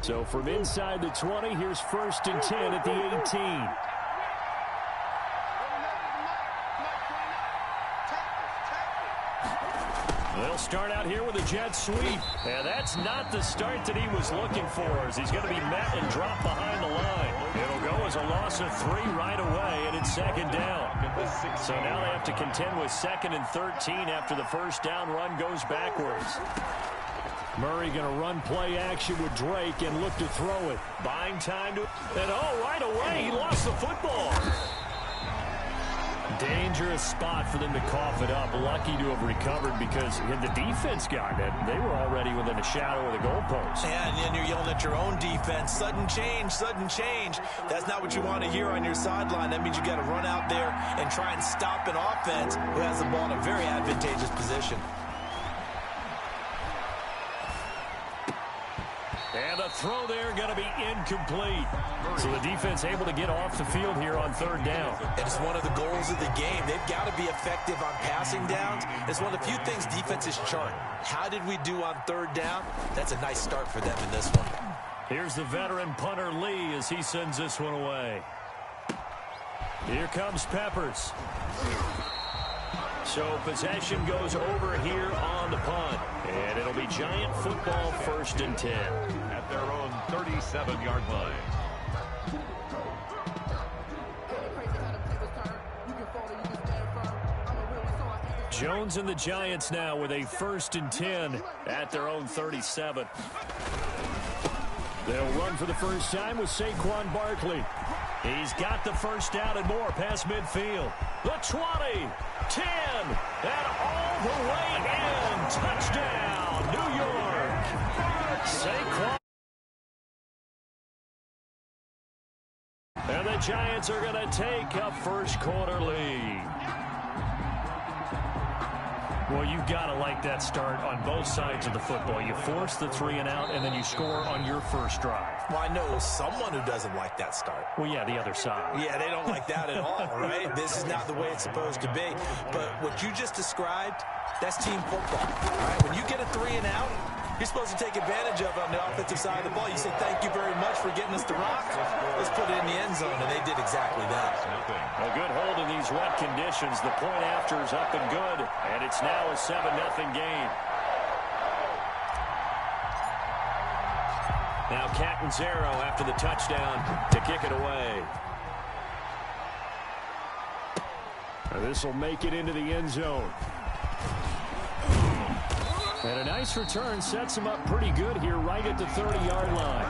So from inside the 20, here's 1st and 10 at the 18. They'll start out here with a jet sweep. And that's not the start that he was looking for, as he's going to be met and dropped behind the line. It'll go as a loss of 3 right away, and it's 2nd down. So now they have to contend with 2nd and 13 after the first down run goes backwards. Murray going to run play action with Drake and look to throw it. Buying time to... And right away, he lost the football. Dangerous spot for them to cough it up. Lucky to have recovered because the defense got it. They were already within a shadow of the goalpost. Yeah, and then you're yelling at your own defense. Sudden change, sudden change. That's not what you want to hear on your sideline. That means you got to run out there and try and stop an offense who has the ball in a very advantageous position. And the throw there going to be incomplete. So the defense able to get off the field here on 3rd down. And it's one of the goals of the game. They've got to be effective on passing downs. It's one of the few things defenses chart. How did we do on 3rd down? That's a nice start for them in this one. Here's the veteran punter Lee as he sends this one away. Here comes Peppers. So possession goes over here on the punt. And it'll be Giant football 1st and 10. At their own 37-yard line. Jones and the Giants now with a 1st and 10 at their own 37. They'll run for the first time with Saquon Barkley. He's got the first down and more past midfield. The 20, 10, and all the way in. Touchdown, New York. Saquon. And the Giants are going to take a first-quarter lead. Well, you've got to like that start on both sides of the football. You force the 3 and out, and then you score on your first drive. Well, I know someone who doesn't like that start. Well, yeah, the other side. Yeah, they don't like that at all, right? This is not the way it's supposed to be. But what you just described, that's team football. All right, when you get a 3 and out, you're supposed to take advantage of it on the offensive side of the ball. You say, thank you very much for getting us the rock. Let's put it in the end zone, and they did exactly that. A good hold in these wet conditions. The point after is up and good, and it's now a 7-0 game. Now Catanzaro after the touchdown to kick it away. This will make it into the end zone. And a nice return sets him up pretty good here right at the 30-yard line.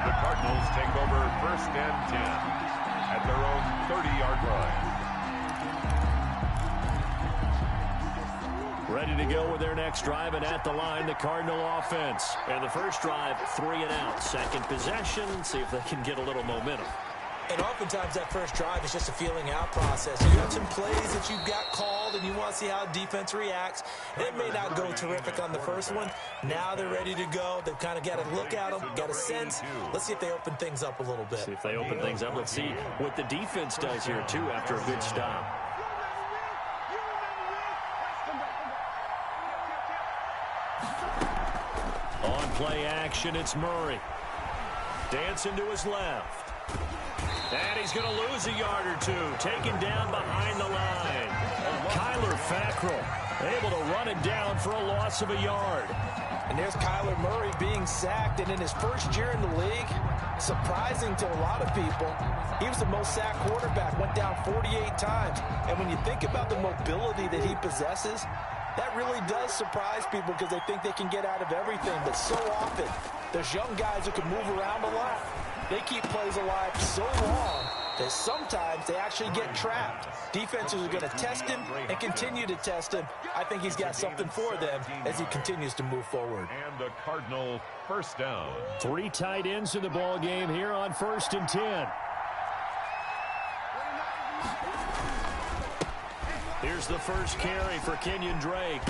The Cardinals take over 1st and 10 at their own 30-yard line. Ready to go with their next drive, and at the line, the Cardinal offense. And the first drive, 3 and out. Second possession, see if they can get a little momentum. And oftentimes that first drive is just a feeling out process. You have some plays that you've got called and you want to see how defense reacts. It may not go terrific on the first one. Now they're ready to go. They've kind of got to look at them, got a sense. Let's see if they open things up a little bit. See if they open things up. Let's see what the defense does here, too, after a good stop. On play action, it's Murray. Dancing to his left. And he's going to lose a yard or two. Taken down behind the line. Kyler Fackrell able to run it down for a loss of a yard. And there's Kyler Murray being sacked. And in his first year in the league, surprising to a lot of people, he was the most sacked quarterback. Went down 48 times. And when you think about the mobility that he possesses, that really does surprise people because they think they can get out of everything. But so often, there's young guys who can move around a lot. They keep plays alive so long that sometimes they actually get trapped. Defenses are going to test him and continue to test him. I think he's got something for them as he continues to move forward. And the Cardinal first down. 3 tight ends in the ball game here on 1st and 10. Here's the first carry for Kenyon Drake.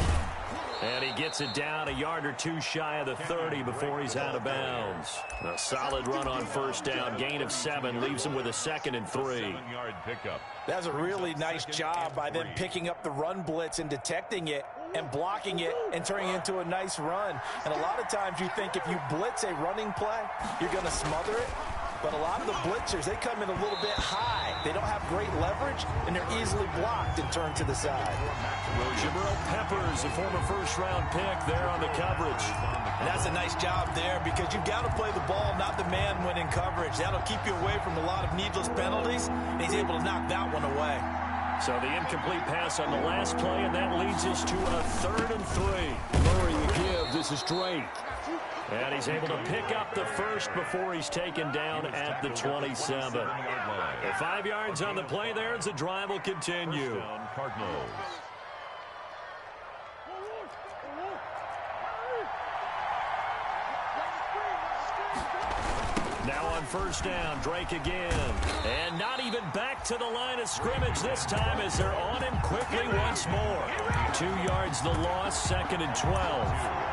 And he gets it down a yard or two shy of the 30 before he's out of bounds. A solid run on first down. Gain of 7 leaves him with a 2nd and 3. 7-yard pickup. That's a really nice job by them picking up the run blitz and detecting it and blocking it and turning it into a nice run. And a lot of times you think if you blitz a running play, you're going to smother it. But a lot of the blitzers, they come in a little bit high. They don't have great leverage, and they're easily blocked and turned to the side. Jabril Peppers, a former first-round pick there on the coverage. And that's a nice job there because you've got to play the ball, not the man when in coverage. That'll keep you away from a lot of needless penalties, and he's able to knock that one away. So the incomplete pass on the last play, and that leads us to a 3rd and 3. Murray will give. This is Drake. And he's able to pick up the first before he's taken down at the 27. 5 yards on the play there as the drive will continue. Cardinals. Now on first down, Drake again. And not even back to the line of scrimmage this time as they're on him quickly once more. 2 yards the loss, 2nd and 12.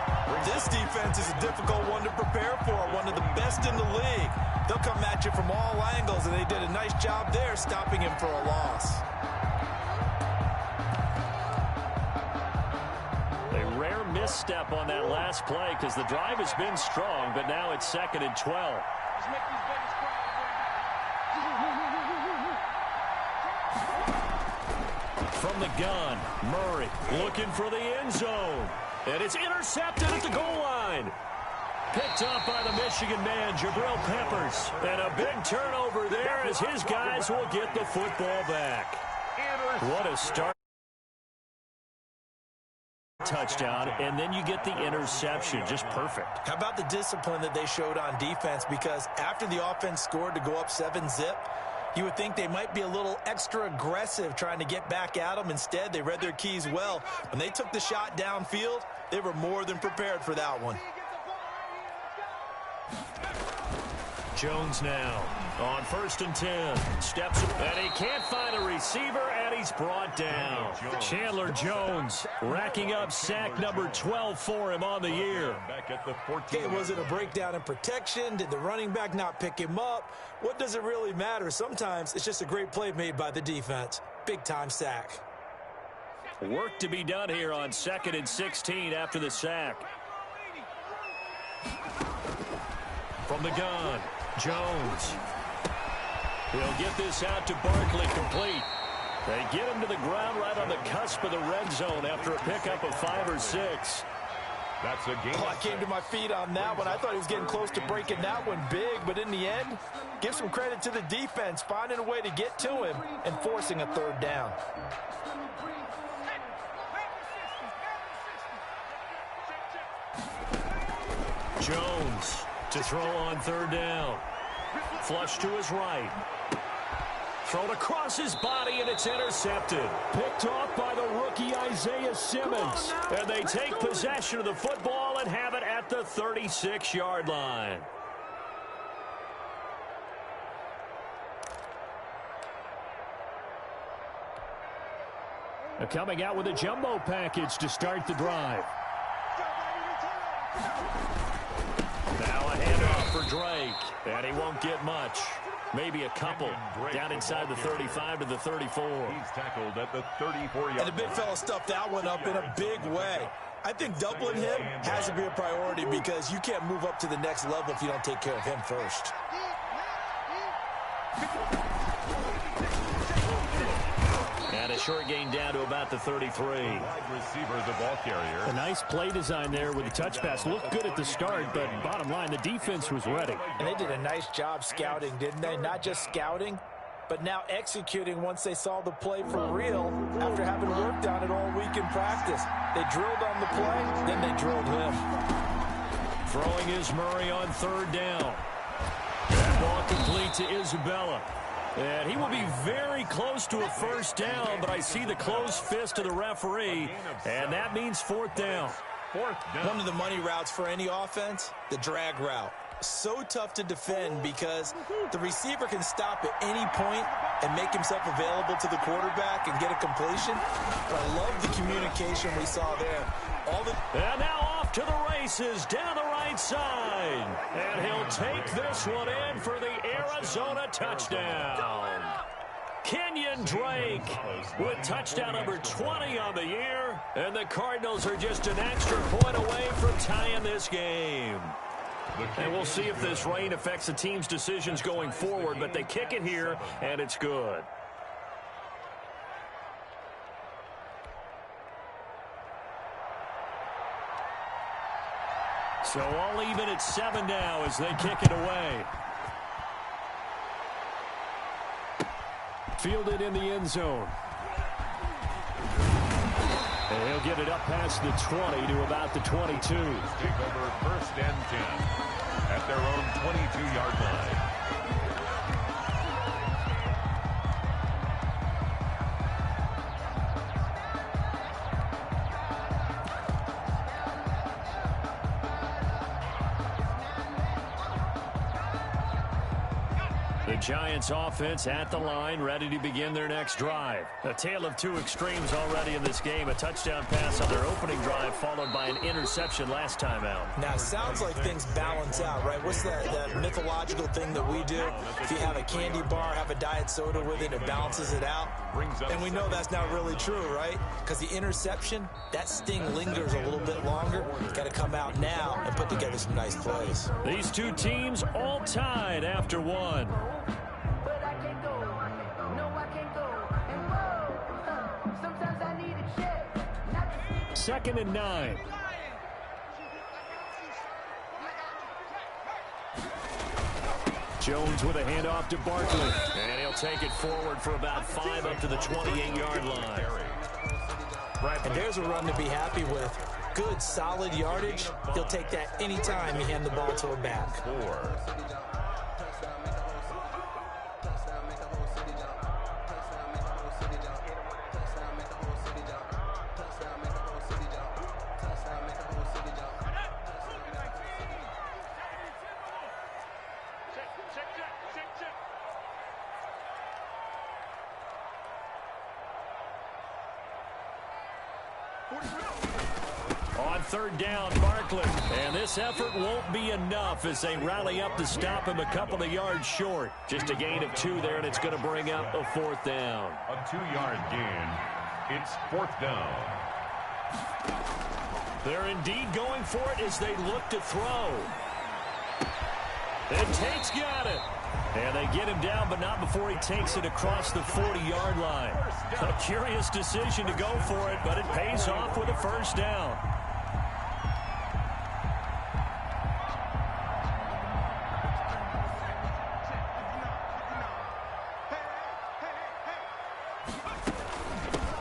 This defense is a difficult one to prepare for, one of the best in the league. They'll come at you from all angles, and they did a nice job there stopping him for a loss. A rare misstep on that last play because the drive has been strong, but now it's 2nd and 12. From the gun, Murray looking for the end zone. And it's intercepted at the goal line. Picked up by the Michigan man, Jabril Peppers. And a big turnover there as his guys will get the football back. What a start. Touchdown, and then you get the interception. Just perfect. How about the discipline that they showed on defense? Because after the offense scored to go up 7-zip, you would think they might be a little extra aggressive trying to get back at them. Instead, they read their keys well. When they took the shot downfield, they were more than prepared for that one. Jones now on 1st and 10. Steps, and he can't find a receiver, and he's brought down. Chandler Jones racking up sack number 12 for him on the year. Back at the 14. Okay, was it a breakdown in protection? Did the running back not pick him up? What does it really matter? Sometimes it's just a great play made by the defense. Big-time sack. Work to be done here on 2nd and 16 after the sack. From the gun, Jones. He'll get this out to Barkley, complete. They get him to the ground right on the cusp of the red zone after a pickup of 5 or 6. That's a game. Oh, I came to my feet on that one. I thought he was getting close to breaking that one big, but in the end, give some credit to the defense, finding a way to get to him and forcing a 3rd down. Jones to throw on 3rd down. Flush to his right. Thrown across his body, and it's intercepted. Picked off by the rookie Isaiah Simmons. And they take possession of the football and have it at the 36-yard line. Coming out with a jumbo package to start the drive. Now a handoff for Drake, and he won't get much. Maybe a couple down inside the 35 to the 34. He's tackled at the 34-yard. And the big fella stuffed that one up in a big way. I think doubling him has to be a priority because you can't move up to the next level if you don't take care of him first. And a short gain down to about the 33. Wide receiver, the ball carrier. A nice play design there with the touch pass. Looked good at the start, but bottom line, the defense was ready. And they did a nice job scouting, didn't they? Not just scouting, but now executing once they saw the play for real after having worked on it all week in practice. They drilled on the play, then they drilled him. Throwing is Murray on 3rd down. That ball complete to Isabella. And he will be very close to a 1st down, but I see the closed fist of the referee, and that means 4th down. 4th down. One of the money routes for any offense, the drag route. So tough to defend because the receiver can stop at any point and make himself available to the quarterback and get a completion. But I love the communication we saw there. And now off to the races down the right side. And he'll take this one in for the Arizona touchdown. Kenyon Drake with touchdown number 20 on the year. And the Cardinals are just an extra point away from tying this game. And we'll see if this rain affects the team's decisions going forward, but they kick it here, and it's good. So all even at 7 now as they kick it away. Fielded in the end zone. And he'll get it up past the 20 to about the 22. Take over 1st and 10 at their own 22-yard line. The Giants offense at the line, ready to begin their next drive. A tale of two extremes already in this game. A touchdown pass on their opening drive, followed by an interception last time out. Now, it sounds like things balance out, right? What's that mythological thing that we do? If you have a candy bar, have a diet soda with it, it balances it out. And we know that's not really true, right? Because the interception, that sting lingers a little bit longer. Got to come out now and put together some nice plays. These two teams all tied after one. 2nd and 9. Jones with a handoff to Barkley. And he'll take it forward for about 5 up to the 28-yard line. And there's a run to be happy with. Good, solid yardage. He'll take that anytime you hand the ball to a back. 4. On 3rd down, Barkley. And this effort won't be enough as they rally up to stop him a couple of yards short. Just a gain of 2 there, and it's going to bring up a 4th down. A 2-yard gain. It's 4th down. They're indeed going for it as they look to throw. And Tate's got it. And they get him down, but not before he takes it across the 40-yard line. A curious decision to go for it, but it pays off with a 1st down.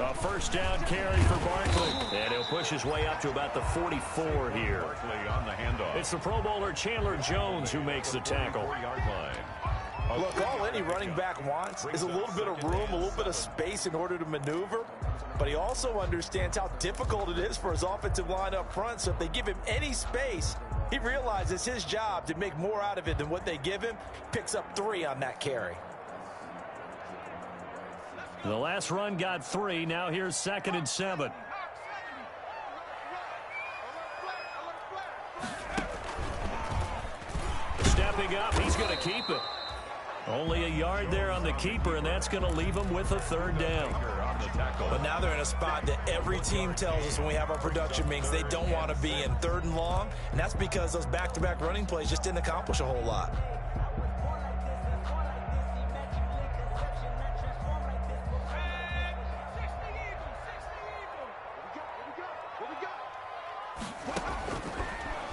A 1st down carry for Barkley. And he'll push his way up to about the 44 here. Barkley on the handoff. It's the Pro Bowler Chandler Jones who makes the tackle. 4-yard line. Look, all any running back wants is a little bit of room, a little bit of space in order to maneuver. But he also understands how difficult it is for his offensive line up front. So if they give him any space, he realizes his job to make more out of it than what they give him. Picks up 3 on that carry. The last run got 3. Now here's 2nd and 7. Stepping up, he's going to keep it. Only a yard there on the keeper, and that's going to leave him with a 3rd down. But now they're in a spot that every team tells us when we have our production meetings they don't want to be in, 3rd and long. And that's because those back-to-back running plays just didn't accomplish a whole lot.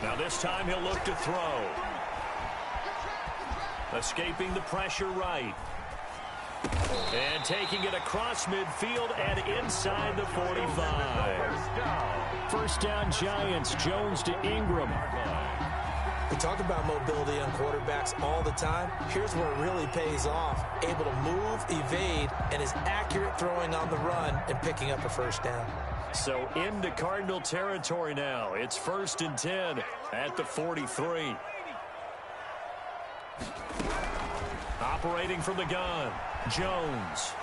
Now this time he'll look to throw. Escaping the pressure right. And taking it across midfield and inside the 45. 1st down Giants. Jones to Ingram. We talk about mobility on quarterbacks all the time. Here's where it really pays off. Able to move, evade, and is accurate throwing on the run and picking up a first down. So into Cardinal territory now. It's 1st and 10 at the 43. Operating from the gun, Jones.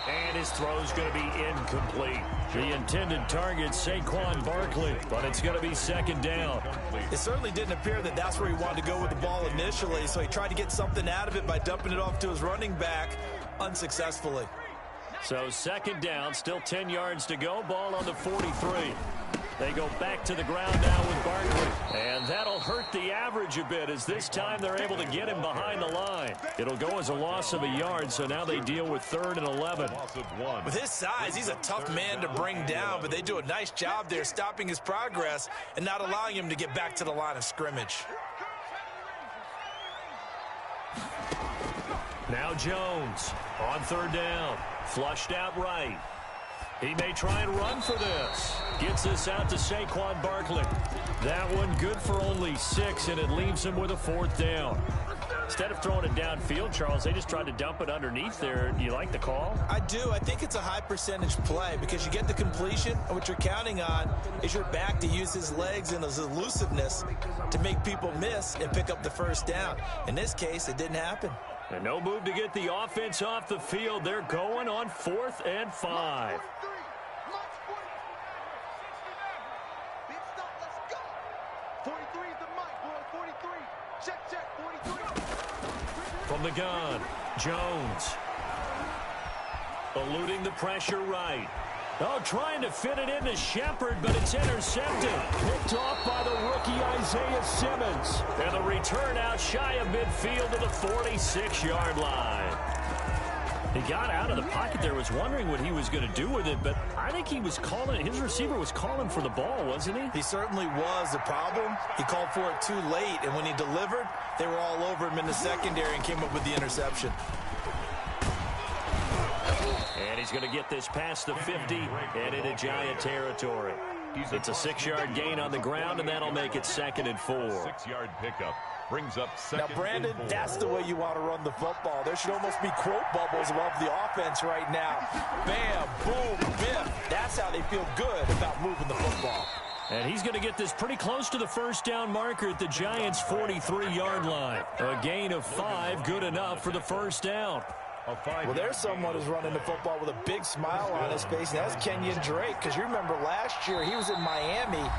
And his throw's going to be incomplete. The intended target, Saquon Barkley, but it's going to be 2nd down. It certainly didn't appear that that's where he wanted to go with the ball initially, so he tried to get something out of it by dumping it off to his running back unsuccessfully. So 2nd down, still 10 yards to go, ball on the 43. They go back to the ground now with Barkley. And that'll hurt the average a bit as this time they're able to get him behind the line. It'll go as a loss of a yard, so now they deal with 3rd and 11. With his size, he's a tough man to bring down, but they do a nice job there stopping his progress and not allowing him to get back to the line of scrimmage. Now Jones on 3rd down. Flushed out right. He may try and run for this. Gets this out to Saquon Barkley. That one good for only 6, and it leaves him with a 4th down. Instead of throwing it downfield, Charles, they just tried to dump it underneath there. Do you like the call? I do. I think it's a high percentage play because you get the completion, and what you're counting on is your back to use his legs and his elusiveness to make people miss and pick up the first down. In this case, it didn't happen. And no move to get the offense off the field. They're going on 4th and 5. From the gun, Jones. Eluding the pressure right. Oh, trying to fit it into Shepard, but it's intercepted. Picked off by the rookie Isaiah Simmons. And the return out shy of midfield to the 46-yard line. He got out of the pocket there, was wondering what he was going to do with it, but I think he was calling, his receiver was calling for the ball, wasn't he? He certainly was. The problem, he called for it too late, and when he delivered, they were all over him in the secondary and came up with the interception. And he's going to get this past the 50 and into Giant territory. It's a 6-yard gain on the ground, and that'll make it 2nd and 4. 6-yard pickup. Brings up 2nd. Now, Brandon, that's the way you want to run the football. There should almost be quote bubbles above the offense right now. Bam, boom, biff. That's how they feel good about moving the football. And he's going to get this pretty close to the first down marker at the Giants' 43-yard line. A gain of 5, good enough for the first down. Well, there's someone who's running the football with a big smile on his face, and that's Kenyon Drake, because you remember last year he was in Miami,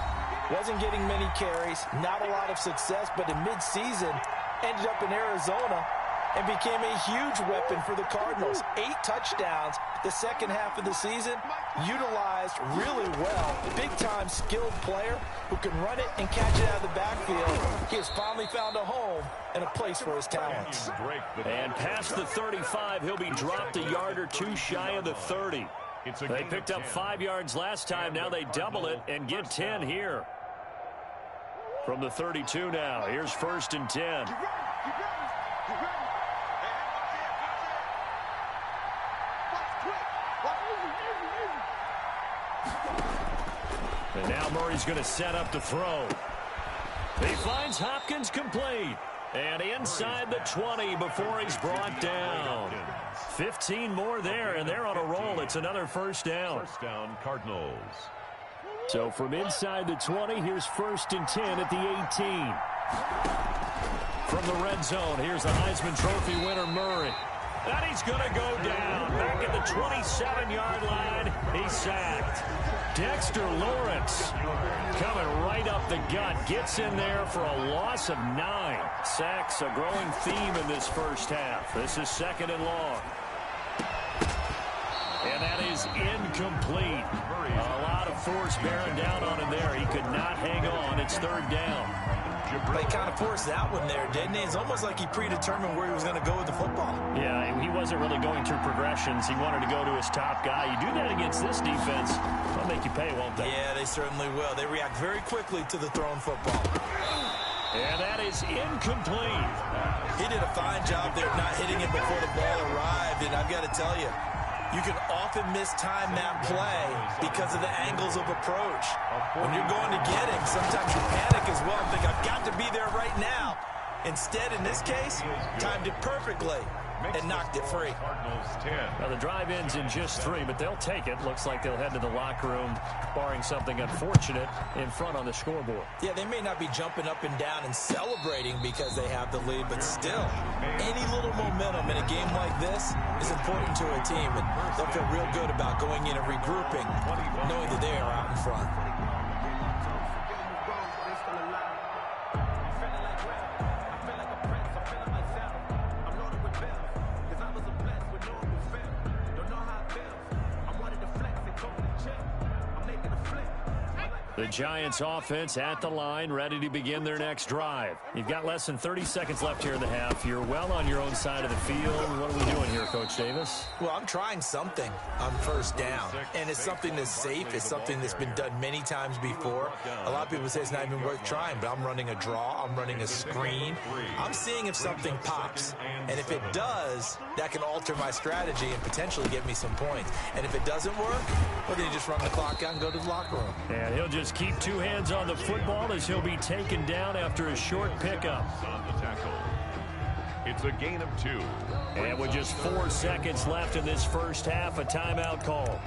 wasn't getting many carries, not a lot of success, but in midseason ended up in Arizona and became a huge weapon for the Cardinals. 8 touchdowns the second half of the season, utilized really well. Big-time skilled player who can run it and catch it out of the backfield. He has finally found a home and a place for his talents. And past the 35, he'll be dropped a yard or 2 shy of the 30. They picked up 5 yards last time. Now they double it and get 10 here. From the 32 now, here's 1st and 10. And now Murray's going to set up the throw. He finds Hopkins complete. And inside the 20 before he's brought down. 15 more there, and they're on a roll. It's another first down. First down, Cardinals. So from inside the 20, here's 1st and 10 at the 18. From the red zone, here's the Heisman Trophy winner, Murray. And he's going to go down. Back at the 27-yard line, he's sacked. Dexter Lawrence coming right up the gut. Gets in there for a loss of 9. Sacks, a growing theme in this first half. This is 2nd and long. And that is incomplete. A lot of force bearing down on him there. He could not hang on. It's 3rd down. They kind of forced that one there, didn't he? It's almost like he predetermined where he was going to go with the football. Yeah, he wasn't really going through progressions. He wanted to go to his top guy. You do that against this defense, they'll make you pay, won't they? Yeah, they certainly will. They react very quickly to the thrown football. And that is incomplete. He did a fine job there not hitting it before the ball arrived, and I've got to tell you, You can often mistime that play because of the angles of approach. When you're going to get him, sometimes you panic as well and think, I've got to be there right now. Instead, in this case, timed it perfectly and knocked it free. Now, the drive ends in just 3, but they'll take it. Looks like they'll head to the locker room, barring something unfortunate, in front on the scoreboard. Yeah, they may not be jumping up and down and celebrating because they have the lead, but still, any little momentum in a game like this is important to a team, and they'll feel real good about going in and regrouping, knowing that they are out in front. The Giants offense at the line, ready to begin their next drive. You've got less than 30 seconds left here in the half. You're well on your own side of the field. What are we doing here, Coach Davis? Well, I'm trying something on first down, and it's something that's safe. It's something that's been done many times before. A lot of people say it's not even worth trying, but I'm running a draw. I'm running a screen. I'm seeing if something pops, and if it does, that can alter my strategy and potentially get me some points. And if it doesn't work, well, then you just run the clock out and go to the locker room. And he'll just keep 2 hands on the football as he'll be taken down after a short pickup. On the tackle. It's a gain of 2. And with just 4 seconds left in this first half, a timeout call.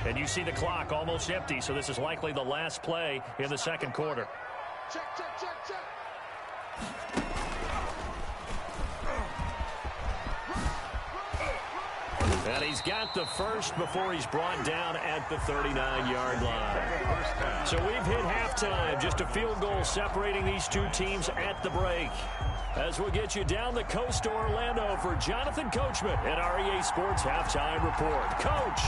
And you see the clock almost empty, so this is likely the last play in the second quarter. Check, check, check, check. And he's got the first before he's brought down at the 39-yard line. So we've hit halftime. Just a field goal separating these two teams at the break. As we'll get you down the coast to Orlando for Jonathan Coachman at REA Sports Halftime Report. Coach,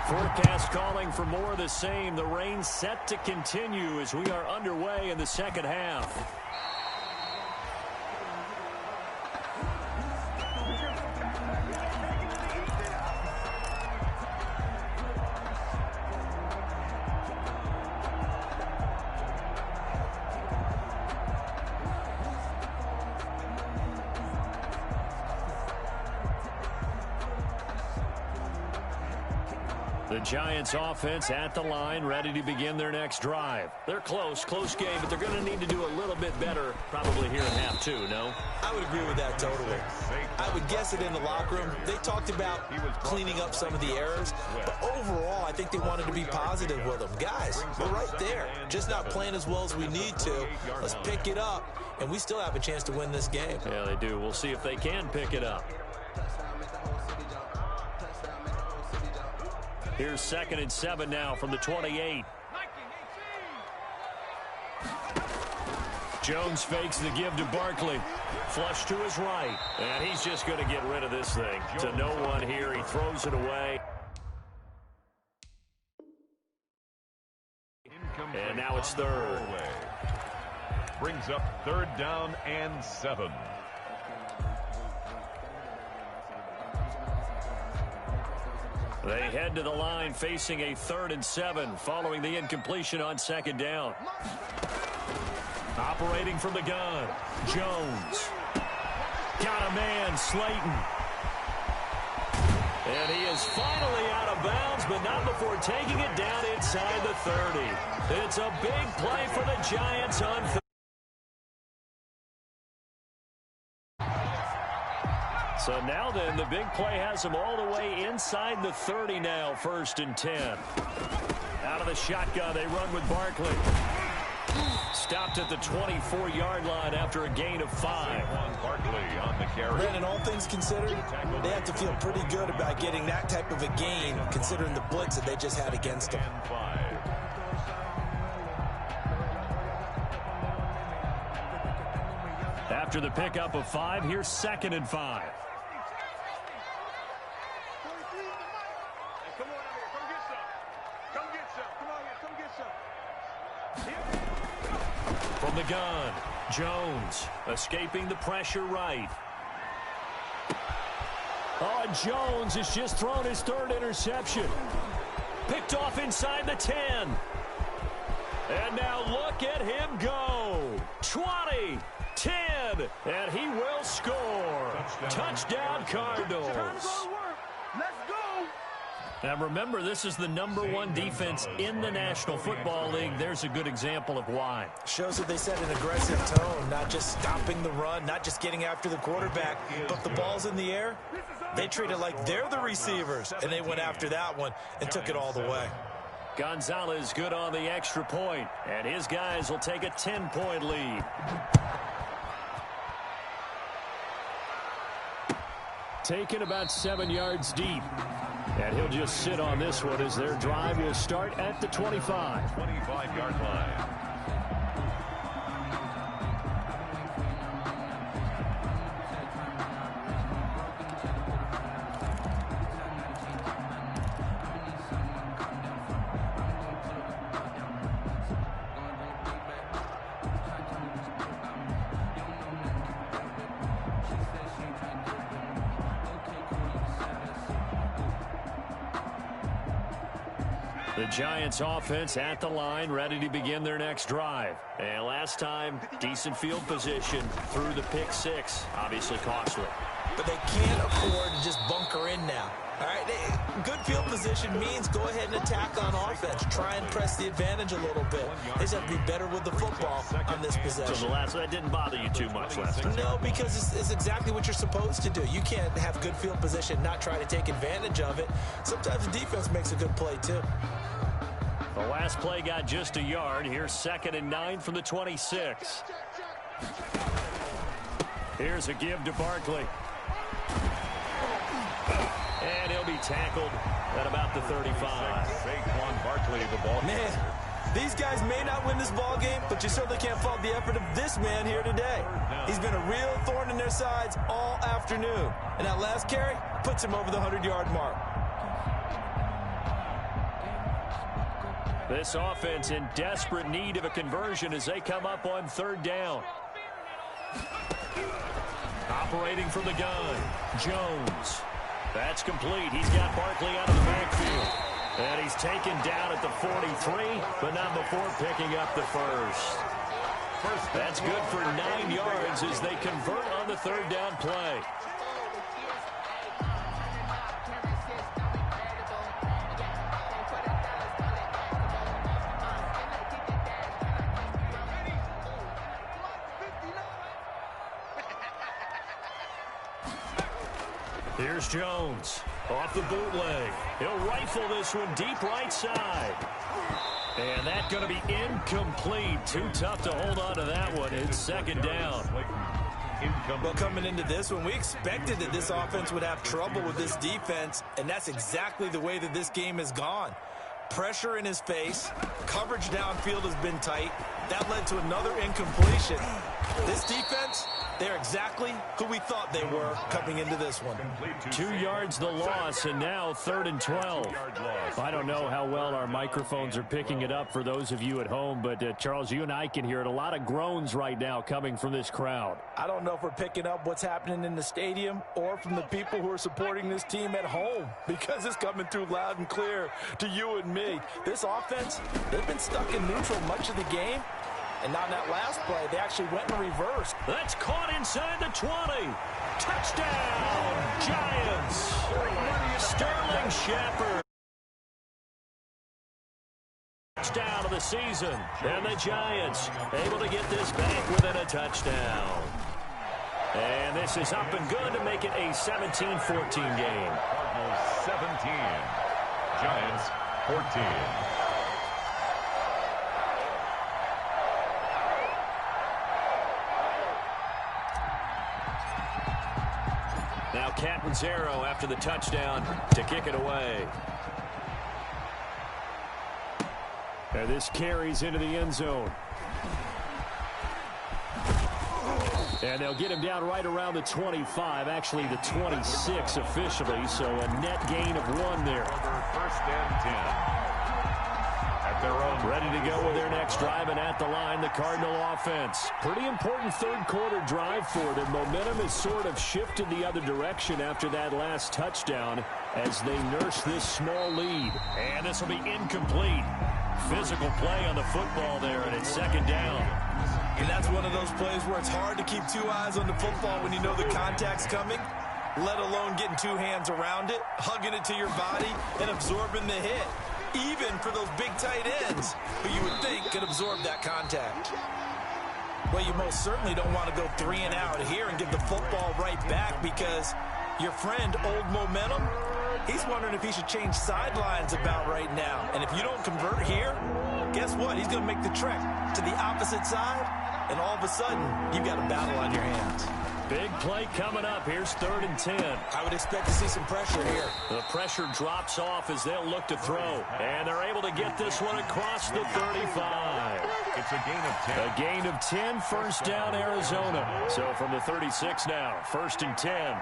forecast calling for more of the same. The rain set to continue as we are underway in the second half. The Giants offense at the line, ready to begin their next drive. They're close game, but they're going to need to do a little bit better probably here in half 2, no? I would agree with that totally. I would guess it in the locker room. They talked about cleaning up some of the errors, but overall, I think they wanted to be positive with them. Guys, we're right there. Just not playing as well as we need to. Let's pick it up, and we still have a chance to win this game. Yeah, they do. We'll see if they can pick it up. Here's 2nd and 7 now from the 28. Jones fakes the give to Barkley. Flush to his right. And he's just going to get rid of this thing. To no one here. He throws it away. And now it's 3rd. Brings up 3rd down and 7. They head to the line facing a 3rd and 7 following the incompletion on 2nd down. Operating from the gun, Jones. Got a man, Slayton. And he is finally out of bounds, but not before taking it down inside the 30. It's a big play for the Giants on 3rd. So now then, the big play has them all the way inside the 30 now, 1st and 10. Out of the shotgun, they run with Barkley. Stopped at the 24-yard line after a gain of 5. Barkley on the carry. Brandon, all things considered, they have to feel pretty good about getting that type of a gain, considering the blitz that they just had against them. After the pickup of 5, here's 2nd and 5. From the gun, Jones escaping the pressure right. Oh, Jones has just thrown his 3rd interception. Picked off inside the 10. And now look at him go. 20, 10, and he will score. Touchdown Cardinals. Let's go. Now remember, this is the #1 defense in the National Football League. There's a good example of why. Shows that they set an aggressive tone, not just stopping the run, not just getting after the quarterback, but the ball's in the air. They treat it like they're the receivers, and they went after that one and took it all the way. Gonzalez good on the extra point, and his guys will take a 10-point lead. Taken about 7 yards deep. And he'll just sit on this one as their drive will start at the 25. 25-yard line. The Giants offense at the line, ready to begin their next drive. And last time, decent field position through the pick six. Obviously costly. But they can't afford to just bunker in now. All right, good field position means go ahead and attack on offense. Try and press the advantage a little bit. They just have to be better with the football on this possession. So the last one, that didn't bother you too much last time? No, because it's exactly what you're supposed to do. You can't have good field position, not try to take advantage of it. Sometimes the defense makes a good play, too. The last play got just a yard. Here's 2nd and 9 from the 26. Here's a give to Barkley. And he'll be tackled at about the 35. Saquon Barkley, the ball. Man, these guys may not win this ball game, but you certainly can't fault the effort of this man here today. He's been a real thorn in their sides all afternoon. And that last carry puts him over the 100-yard mark. This offense in desperate need of a conversion as they come up on 3rd down. Operating from the gun, Jones. That's complete. He's got Barkley out of the backfield. And he's taken down at the 43, but not before picking up the first. That's good for 9 yards as they convert on the 3rd down play. Here's Jones off the bootleg. He'll rifle this one deep right side. And that's going to be incomplete. Too tough to hold on to that one. It's 2nd down. Well, coming into this one, we expected that this offense would have trouble with this defense, and that's exactly the way that this game has gone. Pressure in his face. Coverage downfield has been tight. That led to another incompletion. This defense, they're exactly who we thought they were coming into this one. 2 yards the loss, and now 3rd and 12. I don't know how well our microphones are picking it up for those of you at home, but Charles, you and I can hear it. A lot of groans right now coming from this crowd. I don't know if we're picking up what's happening in the stadium or from the people who are supporting this team at home, because it's coming through loud and clear to you and me. This offense, they've been stuck in neutral much of the game. And on that last play, they actually went in reverse. That's caught inside the 20. Touchdown, Giants. Sterling Shepard. Touchdown of the season. And the Giants able to get this back within a touchdown. And this is up and good to make it a 17-14 game. Cardinals 17. Giants 14. Now Catanzaro after the touchdown to kick it away. And this carries into the end zone. And they'll get him down right around the 25, actually the 26 officially, so a net gain of 1 there. 1st and 10. At their own. Ready to go with their next drive, and at the line, the Cardinal offense. Pretty important 3rd quarter drive for them. Momentum has sort of shifted the other direction after that last touchdown as they nurse this small lead. And this will be incomplete. Physical play on the football there, and it's 2nd down. And that's one of those plays where it's hard to keep two eyes on the football when you know the contact's coming, let alone getting two hands around it, hugging it to your body, and absorbing the hit. Even for those big tight ends who you would think could absorb that contact. Well, you most certainly don't want to go 3 and out here and give the football right back because your friend, Old Momentum, he's wondering if he should change sidelines about right now. And if you don't convert here, guess what? He's going to make the trek to the opposite side, and all of a sudden, you've got a battle on your hands. Big play coming up. Here's 3rd and 10. I would expect to see some pressure here. The pressure drops off as they'll look to throw. And they're able to get this one across the 35. It's a gain of 10. A gain of 10, first down, Arizona. So from the 36 now, 1st and 10.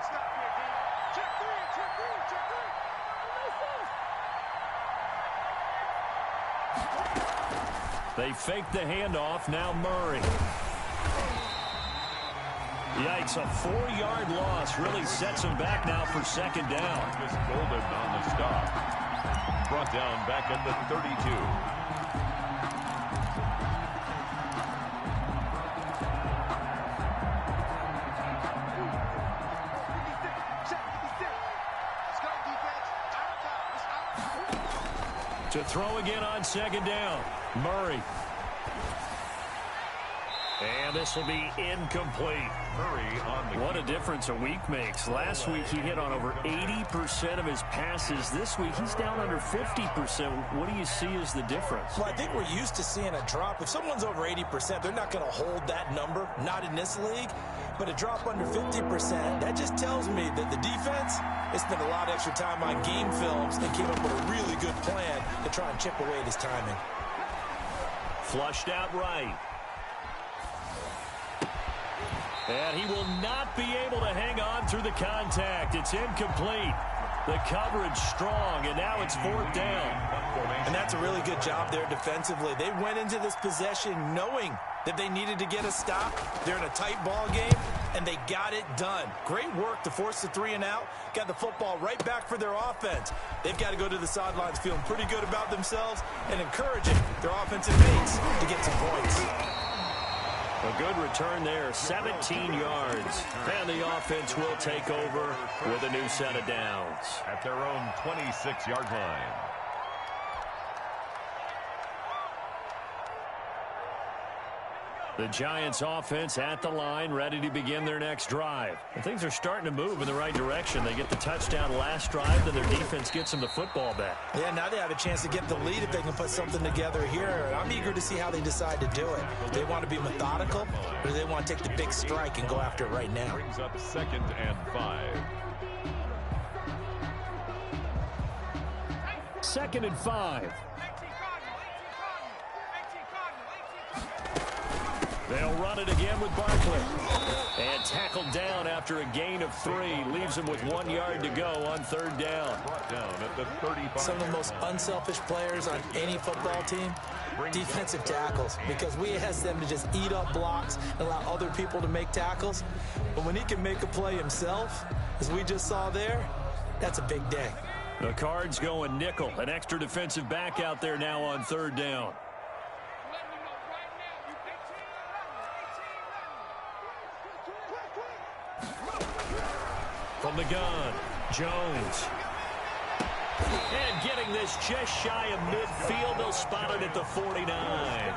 They fake the handoff. Now Murray. Yikes, a 4-yard loss really sets him back now for 2nd down. Just Golden on the stop. Brought down back at the 32. To throw again on 2nd down. Murray. And this will be incomplete. Murray on the What a difference a week makes. Last week he hit on over 80% of his passes. This week he's down under 50%. What do you see as the difference? Well, I think we're used to seeing a drop. If someone's over 80%, they're not going to hold that number, not in this league. But a drop under 50%, that just tells me that the defense has spent a lot of extra time on game films and came up with a really good plan to try and chip away at his timing. Flushed out right. And he will not be able to hang on through the contact. It's incomplete. The coverage strong, and now it's 4th down. And that's a really good job there defensively. They went into this possession knowing that they needed to get a stop. They're in a tight ball game, and they got it done. Great work to force the 3 and out. Got the football right back for their offense. They've got to go to the sidelines feeling pretty good about themselves and encouraging their offensive mates to get some points. A good return there, 17 yards. And the offense will take over with a new set of downs. at their own 26-yard line. The Giants offense at the line, ready to begin their next drive. And things are starting to move in the right direction. They get the touchdown last drive, then their defense gets them the football back. Yeah, now they have a chance to get the lead if they can put something together here. I'm eager to see how they decide to do it. Do they want to be methodical, or do they want to take the big strike and go after it right now? Brings up 2nd and 5. 2nd and 5. They'll run it again with Barkley. And tackled down after a gain of 3. Leaves him with 1 yard to go on 3rd down. Brought down at the 35. Some of the most unselfish players on any football team, defensive tackles, because we ask them to just eat up blocks and allow other people to make tackles. But when he can make a play himself, as we just saw there, that's a big day. The Cards going nickel. An extra defensive back out there now on 3rd down. From the gun, Jones. And getting this just shy of midfield. They'll spot it at the 49.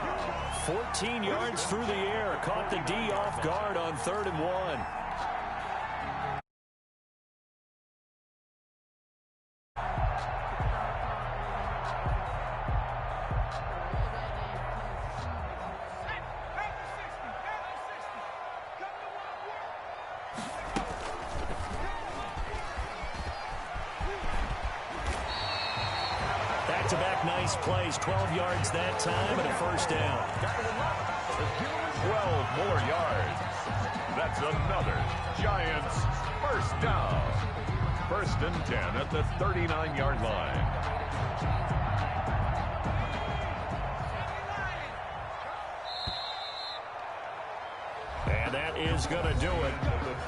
14 yards through the air. Caught the D off guard on 3rd and 1. Back-to-back nice plays, 12 yards that time and a 1st down. 12 more yards. That's another Giants 1st down. 1st and 10 at the 39-yard line. And that is going to do it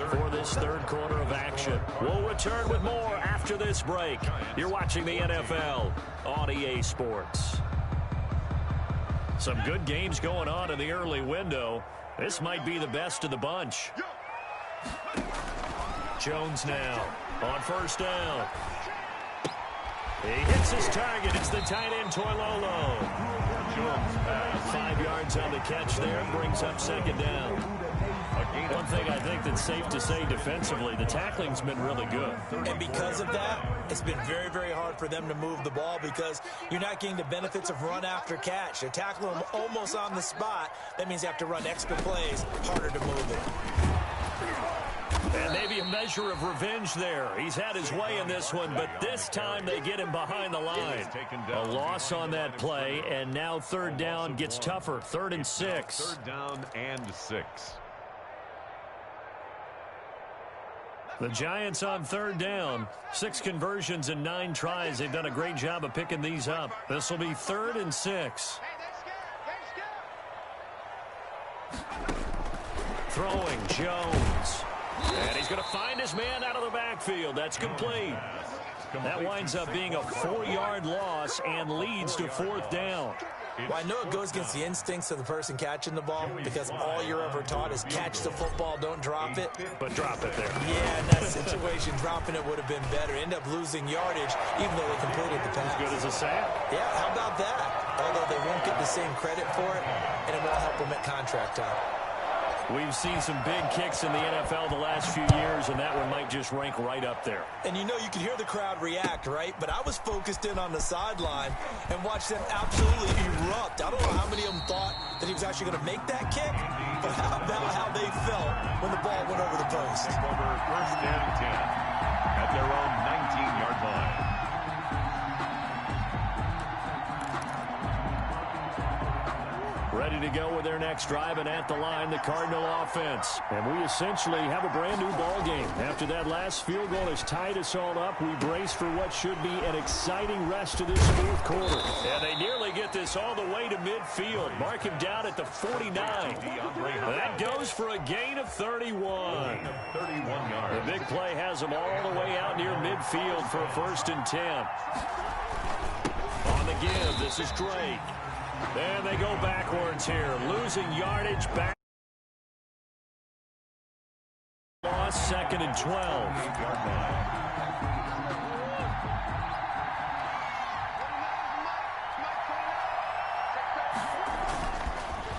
for this 3rd quarter of action. We'll return with more after this break. You're watching the NFL on EA Sports. Some good games going on in the early window. This might be the best of the bunch. Jones now on first down. He hits his target. It's the tight end, Toilolo. Jones pass. 5 yards on the catch there. Brings up second down. One thing I think that's safe to say defensively, the tackling's been really good. And because of that, it's been very, very hard for them to move the ball because you're not getting the benefits of run after catch. They're tackling them almost on the spot. That means you have to run extra plays, harder to move it. And maybe a measure of revenge there. He's had his way in this one, but this time they get him behind the line. A loss on that play, and now third down gets tougher. 3rd and 6. 3rd down and 6. The Giants on 3rd down. 6 conversions and 9 tries. They've done a great job of picking these up. This will be 3rd and 6. Throwing Jones. And he's going to find his man out of the backfield. That's complete. That winds up being a 4-yard loss and leads to 4th down. Well, I know it goes against the instincts of the person catching the ball because all you're ever taught is catch the football, don't drop it. But drop it there. Yeah, in that situation, dropping it would have been better. End up losing yardage even though they completed the pass. As good as a sack. Yeah, how about that? Although they won't get the same credit for it, and it won't help them at contract time. We've seen some big kicks in the NFL the last few years, and that one might just rank right up there. And you know, you could hear the crowd react, right? But I was focused in on the sideline and watched them absolutely erupt. I don't know how many of them thought that he was actually going to make that kick, but how about how they felt when the ball went over the post? Over 1st and 10 at their own 19-yard line. Ready to go with their next drive, and at the line, the Cardinal offense. And we essentially have a brand-new ball game. After that last field goal has tied us all up, we brace for what should be an exciting rest of this 4th quarter. And they nearly get this all the way to midfield. Mark him down at the 49. That goes for a gain of 31. 31 yards. The big play has them all the way out near midfield for a 1st and 10. On the give, this is Drake. And they go backwards here, losing yardage back. Loss, 2nd and 12.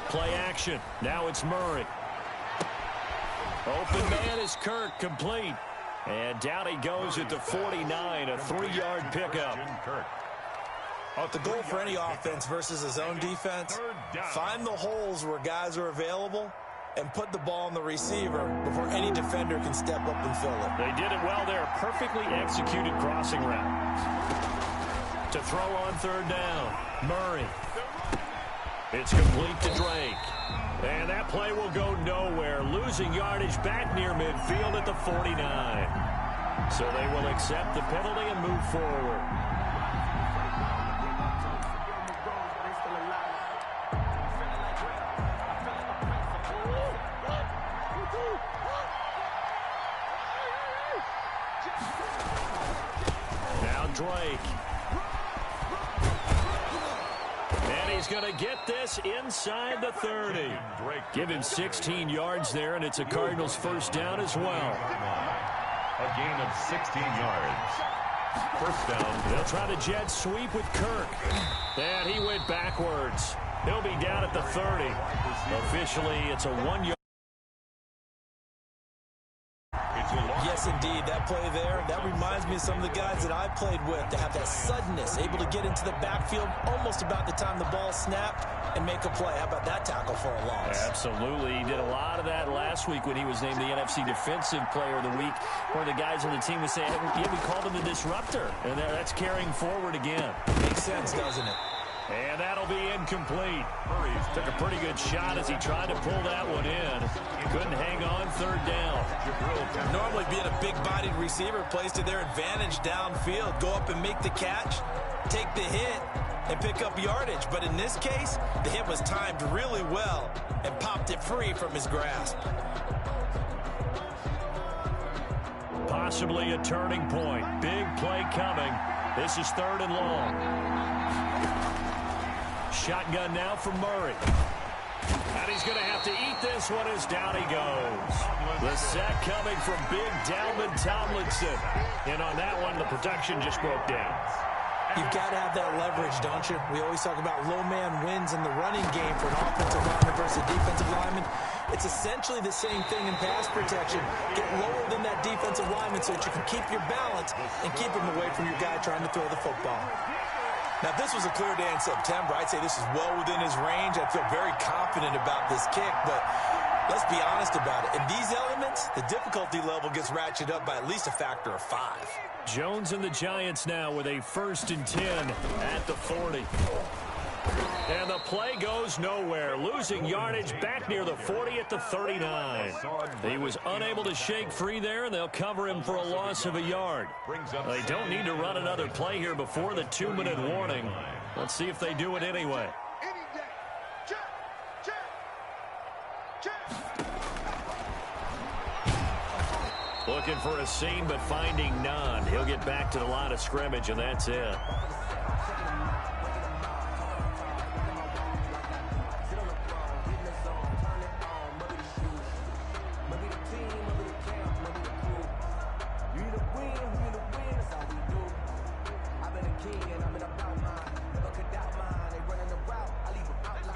Play action. Now it's Murray. Open man is Kirk, complete. And down he goes at the 49, a 3-yard pickup. The goal for any offense versus his own defense, find the holes where guys are available and put the ball on the receiver before any defender can step up and fill it. They did it well there. Perfectly executed crossing route. To throw on 3rd down, Murray. It's complete to Drake. And that play will go nowhere. Losing yardage back near midfield at the 49. So they will accept the penalty and move forward. Drake. And he's going to get this inside the 30. Give him 16 yards there, and it's a Cardinals 1st down as well. A gain of 16 yards. 1st down. They'll try the jet sweep with Kirk. And he went backwards. He'll be down at the 30. Officially, it's a 1-yard. Yes, indeed. That play there, that reminds me of some of the guys that I played with to have that suddenness, able to get into the backfield almost about the time the ball snapped and make a play. How about that tackle for a loss? Absolutely. He did a lot of that last week when he was named the NFC Defensive Player of the Week. One of the guys on the team would say, hey, we called him the disruptor. And that's carrying forward again. Makes sense, doesn't it? And that'll be incomplete. Took a pretty good shot as he tried to pull that one in. Couldn't hang on 3rd down. Normally being a big-bodied receiver plays to their advantage downfield. Go up and make the catch, take the hit, and pick up yardage. But in this case, the hit was timed really well and popped it free from his grasp. Possibly a turning point. Big play coming. This is 3rd and long. shotgun now from Murray. And he's going to have to eat this one as down he goes. The sack coming from big Dalvin Tomlinson. And on that one, the protection just broke down. You've got to have that leverage, don't you? We always talk about low man wins in the running game for an offensive lineman versus a defensive lineman. It's essentially the same thing in pass protection. Get lower than that defensive lineman so that you can keep your balance and keep him away from your guy trying to throw the football. Now, if this was a clear day in September, I'd say this is well within his range. I feel very confident about this kick, but let's be honest about it. In these elements, the difficulty level gets ratcheted up by at least a factor of 5. Jones and the Giants now with a 1st and 10 at the 40. And the play goes nowhere. Losing yardage back near the 40 at the 39. He was unable to shake free there, and they'll cover him for a loss of a yard. They don't need to run another play here before the 2-minute warning. Let's see if they do it anyway. Looking for a seam, but finding none. He'll get back to the line of scrimmage, and that's it.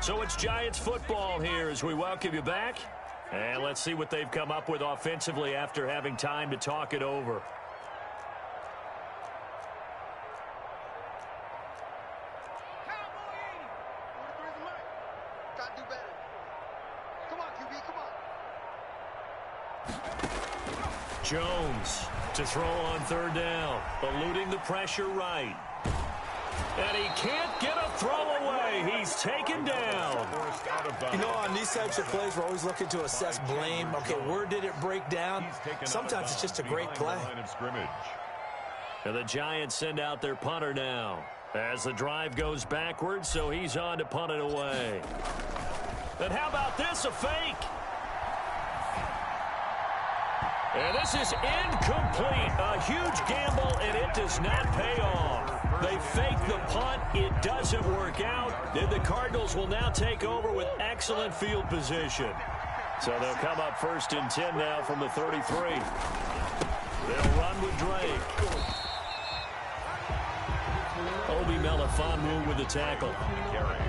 So it's Giants football here as we welcome you back. And let's see what they've come up with offensively after having time to talk it over. Jones to throw on 3rd down, eluding the pressure right. And he can't get a throw away. He's taken down. You know, on these types of plays, we're always looking to assess blame. Okay, where did it break down? Sometimes it's just a great play. And the Giants send out their punter now as the drive goes backwards, so he's on to punt it away. And how about this, a fake? And this is incomplete. A huge gamble, and it does not pay off. They fake the punt. It doesn't work out. Then the Cardinals will now take over with excellent field position. So they'll come up 1st and 10 now from the 33. They'll run with Drake. Obi Melifonwu with the tackle.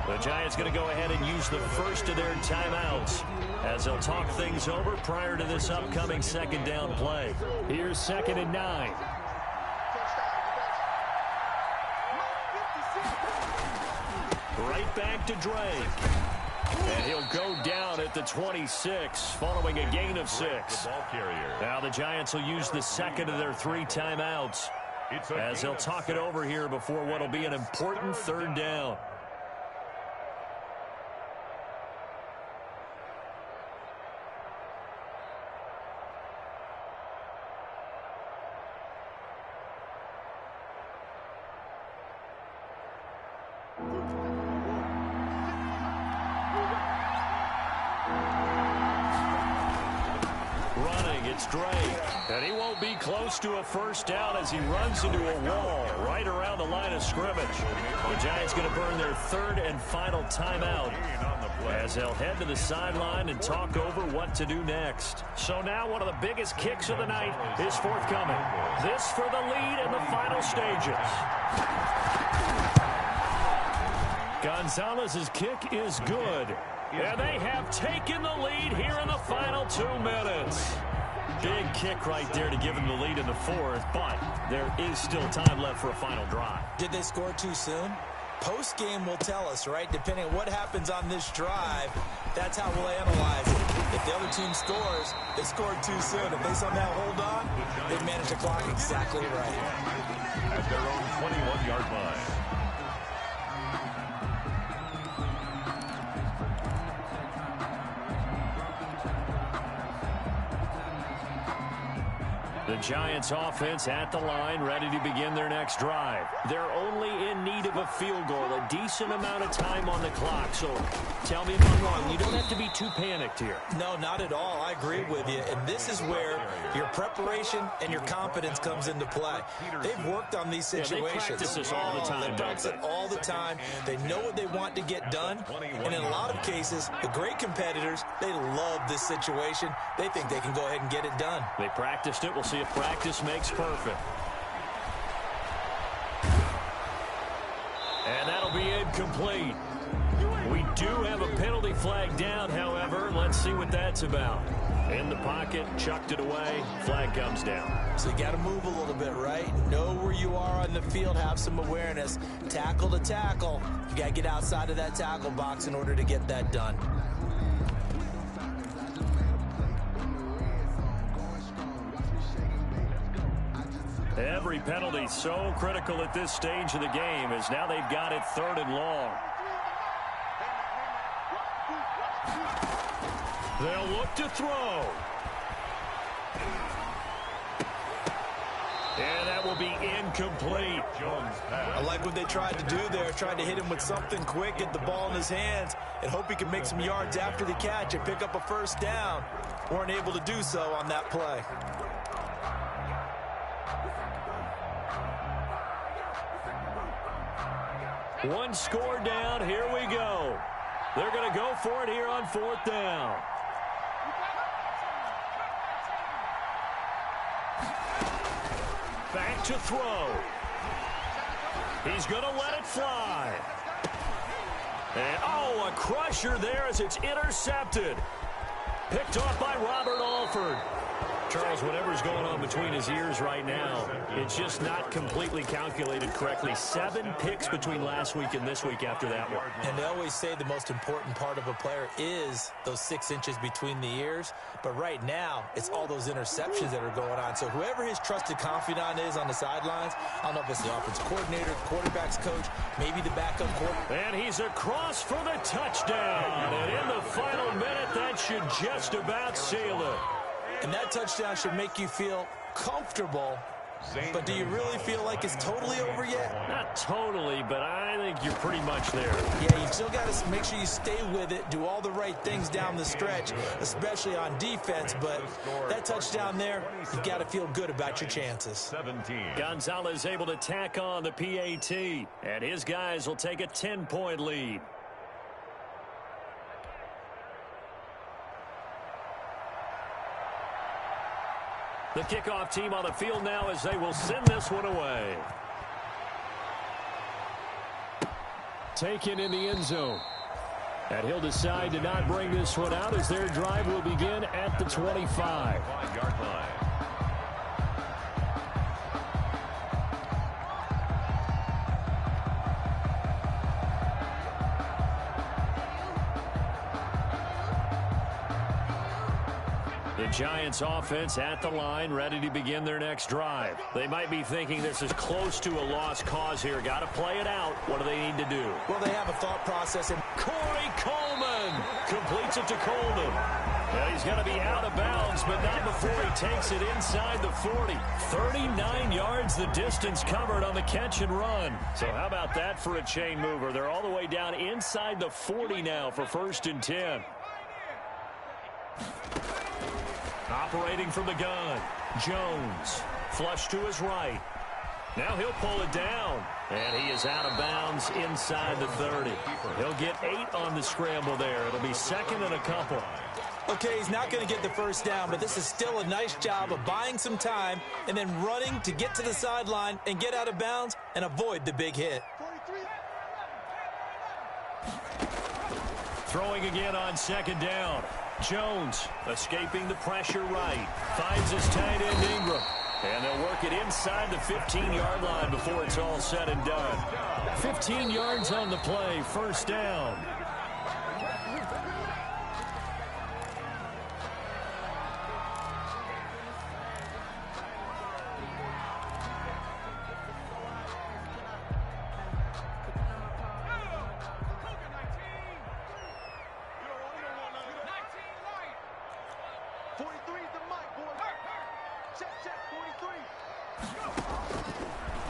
The Giants going to go ahead and use the first of their timeouts as they'll talk things over prior to this upcoming 2nd down play. Here's 2nd and 9. Right back to Drake. And he'll go down at the 26 following a gain of 6. Now the Giants will use the 2nd of their 3 timeouts as they'll talk it over here before what will be an important 3rd down. It's Drake, and he won't be close to a 1st down as he runs into a wall right around the line of scrimmage. The Giants going to burn their 3rd and final timeout as they'll head to the sideline and talk over what to do next. So now one of the biggest kicks of the night is forthcoming. This for the lead in the final stages. Gonzalez's kick is good, and they have taken the lead here in the final 2 minutes. Big kick right there to give them the lead in the 4th, but there is still time left for a final drive. Did they score too soon? Post-game will tell us, right? Depending on what happens on this drive, that's how we'll analyze it. If the other team scores, they scored too soon. If they somehow hold on, they manage the clock exactly right. At their own 21-yard line. The Giants offense at the line, ready to begin their next drive. They're only in need of a field goal, a decent amount of time on the clock. So tell me if I'm wrong. You don't have to be too panicked here. No, not at all. I agree with you. And this is where your preparation and your confidence comes into play. They've worked on these situations. Yeah, they practice this all the time. They practice it all the time. They know what they want to get done. And in a lot of cases, the great competitors, they love this situation. They think they can go ahead and get it done. They practiced it. We'll see if practice makes perfect. And that'll be incomplete. We do have a penalty flag down, however. Let's see what that's about. In the pocket, chucked it away, flag comes down. So you got to move a little bit, right? Know where you are on the field, have some awareness. Tackle to tackle. You got to get outside of that tackle box in order to get that done. Every penalty so critical at this stage of the game as now they've got it 3rd and long. They'll look to throw. And that will be incomplete. I like what they tried to do there, tried to hit him with something quick, get the ball in his hands, and hope he can make some yards after the catch and pick up a first down. Weren't able to do so on that play. One score down. Here we go. They're going to go for it here on 4th down. Back to throw. He's going to let it fly. And, oh, a crusher there as it's intercepted. Picked off by Robert Alford. Charles, whatever's going on between his ears right now, it's just not completely calculated correctly. 7 picks between last week and this week after that one. And they always say the most important part of a player is those 6 inches between the ears. But right now, it's all those interceptions that are going on. So whoever his trusted confidant is on the sidelines, I don't know if it's the offensive coordinator, quarterback's coach, maybe the backup quarterback. And he's across for the touchdown. And in the final minute, that should just about seal it. And that touchdown should make you feel comfortable. But do you really feel like it's totally over yet? Not totally, but I think you're pretty much there. Yeah, you still got to make sure you stay with it, do all the right things down the stretch, especially on defense. But that touchdown there, you've got to feel good about your chances. 17. Gonzalez able to tack on the PAT, and his guys will take a 10-point lead. The kickoff team on the field now as they will send this one away. Taken in the end zone. And he'll decide to not bring this one out as their drive will begin at the 25. 5-yard line. The Giants offense at the line, ready to begin their next drive. They might be thinking this is close to a lost cause here. Got to play it out. What do they need to do? Well, they have a thought process. And Corey Coleman completes it to Coleman. Yeah, he's going to be out of bounds, but not before he takes it inside the 40. 39 yards the distance covered on the catch and run. So how about that for a chain mover? They're all the way down inside the 40 now for 1st and 10. Operating from the gun, Jones, flush to his right. Now he'll pull it down, and he is out of bounds inside the 30. He'll get 8 on the scramble there. It'll be 2nd and a couple. okay, he's not going to get the first down, but this is still a nice job of buying some time and then running to get to the sideline and get out of bounds and avoid the big hit. Throwing again on 2nd down. Jones escaping the pressure right. Finds his tight end Ingram. And they'll work it inside the 15-yard line before it's all said and done. 15 yards on the play, 1st down.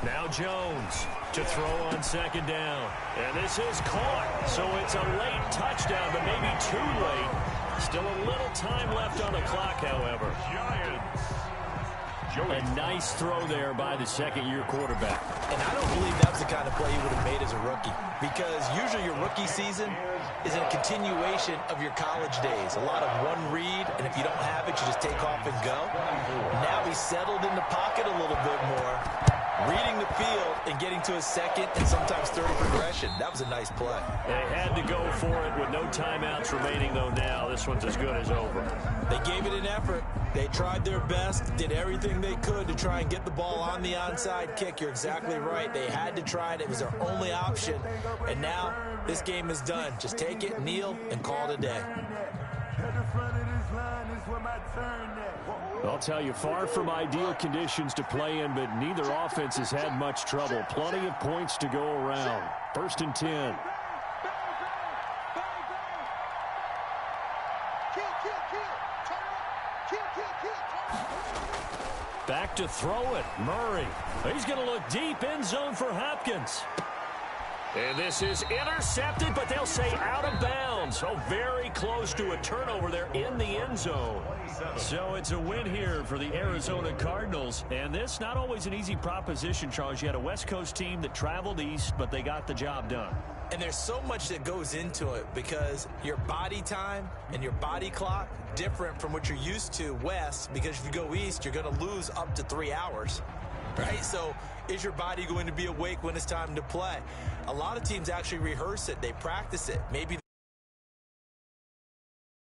Now Jones to throw on second down. And this is caught. So it's a late touchdown, but maybe too late. Still a little time left on the clock, however. Giants. A nice throw there by the second-year quarterback. And I don't believe that was the kind of play he would have made as a rookie, because usually your rookie season is a continuation of your college days. A lot of one read, and if you don't have it, you just take off and go. Now he's settled in the pocket a little bit more, reading the field and getting to his second and sometimes third progression. That was a nice play. They had to go for it with no timeouts remaining, though. Now this one's as good as over. They gave it an effort. They tried their best, did everything they could to try and get the ball on the onside kick. You're exactly right. They had to try it. It was their only option. And now this game is done. Just take it, kneel, and call it a day. I'll tell you, far from ideal conditions to play in, but neither offense has had much trouble. Plenty of points to go around. 1st and 10. Back to throw it. Murray. He's going to look deep, end zone for Hopkins. And this is intercepted, but they'll say out of bounds. So very close to a turnover there in the end zone. So it's a win here for the Arizona Cardinals. And this, not always an easy proposition, Charles. You had a West Coast team that traveled east, but they got the job done. And there's so much that goes into it, because your body time and your body clock different from what you're used to west, because if you go east, you're going to lose up to 3 hours, right? So is your body going to be awake when it's time to play? A lot of teams actually rehearse it. They practice it. Maybe